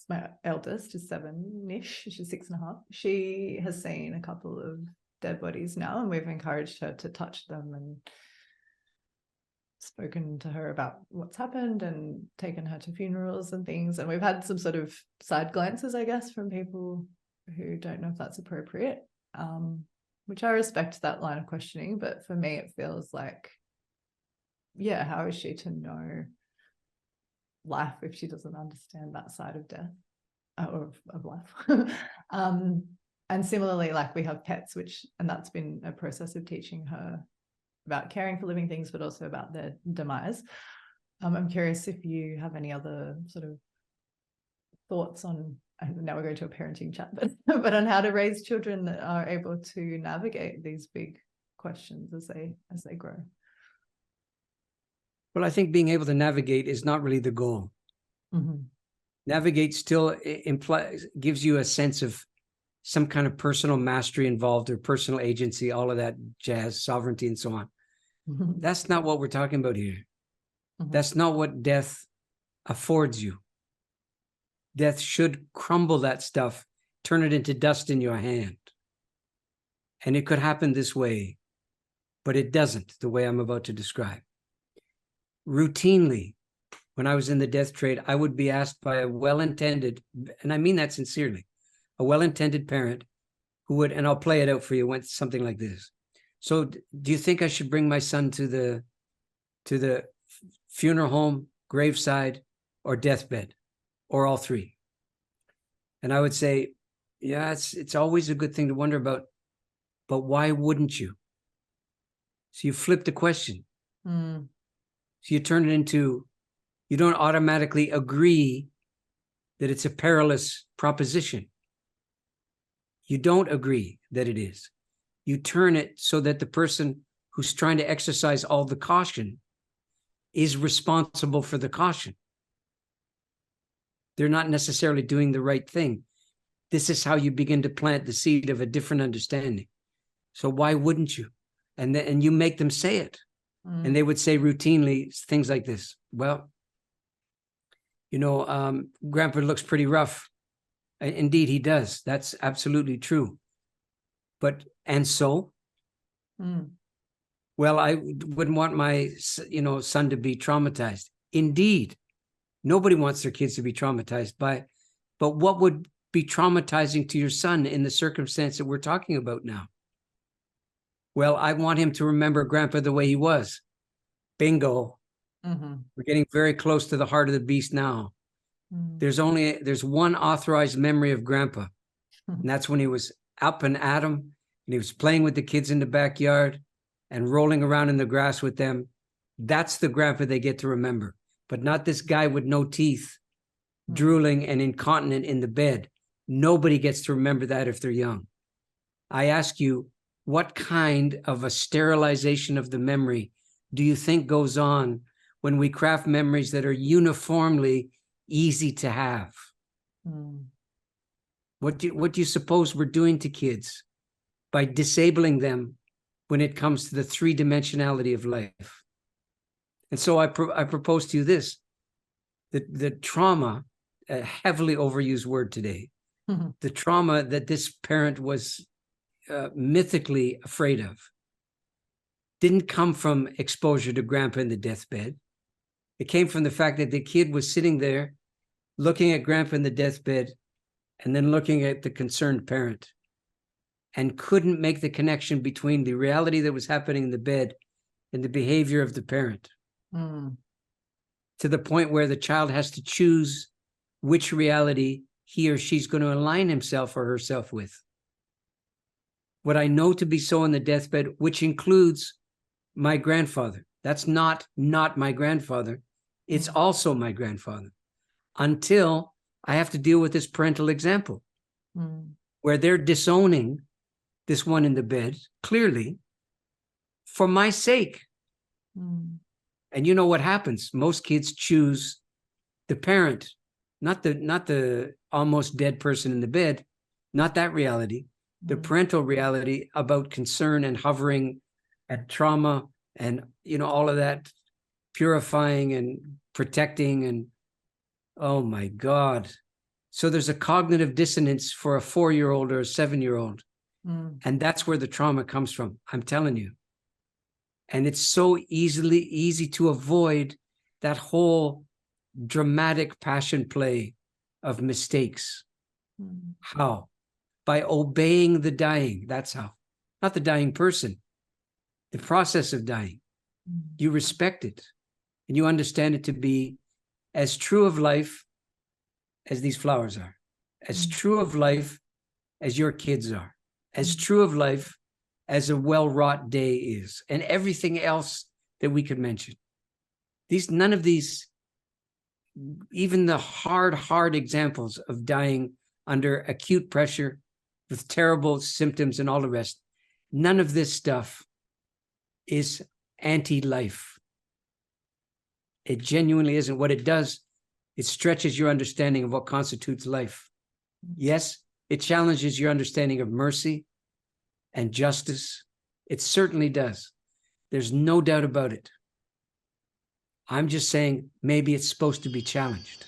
my eldest, is 7-ish. She's 6.5. She has seen a couple of dead bodies now, and we've encouraged her to touch them and spoken to her about what's happened and taken her to funerals and things. And we've had some sort of side glances, I guess, from people who don't know if that's appropriate, which I respect that line of questioning. But for me, it feels like, yeah, how is she to know life if she doesn't understand that side of death or of life? And similarly, like, we have pets, and that's been a process of teaching her about caring for living things, but also about their demise. I'm curious if you have any other sort of thoughts on, and now we're going to a parenting chat, but on how to raise children that are able to navigate these big questions as they grow. Well, I think being able to navigate is not really the goal. Mm-hmm. Navigate still gives you a sense of some kind of personal mastery involved, or personal agency, all of that jazz, sovereignty, and so on. Mm-hmm. That's not what we're talking about here. Mm-hmm. That's not what death affords you. Death should crumble that stuff, turn it into dust in your hand. And it could happen this way, but it doesn't, the way I'm about to describe. Routinely, when I was in the death trade, I would be asked by a well-intended, and I mean that sincerely, a well-intended parent who would, and I'll play it out for you, went something like this. So do you think I should bring my son to the funeral home, graveside, or deathbed, or all three? And I would say, yeah, it's always a good thing to wonder about, but why wouldn't you? So you flip the question. Mm. So you turn it into, you don't automatically agree that it's a perilous proposition. You don't agree that it is. You turn it so that the person who's trying to exercise all the caution is responsible for the caution. They're not necessarily doing the right thing. This is how you begin to plant the seed of a different understanding. So why wouldn't you? And you make them say it. Mm. And they would say routinely things like this. Well, Grandpa looks pretty rough. Indeed, he does. That's absolutely true. But, and so? Mm. Well, I wouldn't want my, son to be traumatized. Indeed, nobody wants their kids to be traumatized but what would be traumatizing to your son in the circumstance that we're talking about now? Well, I want him to remember Grandpa the way he was. Bingo. Mm-hmm. We're getting very close to the heart of the beast now. Mm. There's one authorized memory of Grandpa. And that's when he was up and at 'em, and he was playing with the kids in the backyard and rolling around in the grass with them. That's the Grandpa they get to remember, but not this guy with no teeth, drooling and incontinent in the bed. Nobody gets to remember that if they're young. I ask you, what kind of a sterilization of the memory do you think goes on when we craft memories that are uniformly easy to have? Mm. What do you suppose we're doing to kids by disabling them when it comes to the three-dimensionality of life? And so I propose to you this, the trauma, a heavily overused word today, mm-hmm. the trauma that this parent was mythically afraid of didn't come from exposure to Grandpa in the deathbed. It came from the fact that the kid was sitting there looking at Grandpa in the deathbed and then looking at the concerned parent and couldn't make the connection between the reality that was happening in the bed and the behavior of the parent. Mm. To the point where the child has to choose which reality he or she's going to align himself or herself with. What I know to be so in the deathbed, which includes my grandfather. That's not my grandfather. It's also my grandfather. Until I have to deal with this parental example, where they're disowning this one in the bed, clearly, for my sake. Mm. And you know what happens? Most kids choose the parent, not the almost dead person in the bed, not that reality, the parental reality about concern and hovering and trauma and, all of that purifying and protecting and, oh my God. So there's a cognitive dissonance for a 4-year-old or a 7-year-old. And that's where the trauma comes from, I'm telling you. And it's so easy to avoid that whole dramatic passion play of mistakes. How? By obeying the dying. That's how. Not the dying person, the process of dying. You respect it and you understand it to be as true of life as these flowers are, as true of life as your kids are, as true of life as a well-wrought day is, and everything else that we could mention. None of these, even the hard examples of dying under acute pressure with terrible symptoms and all the rest, none of this stuff is anti-life. It genuinely isn't. What it does, it stretches your understanding of what constitutes life. Yes, it challenges your understanding of mercy and justice. It certainly does. There's no doubt about it. I'm just saying maybe it's supposed to be challenged.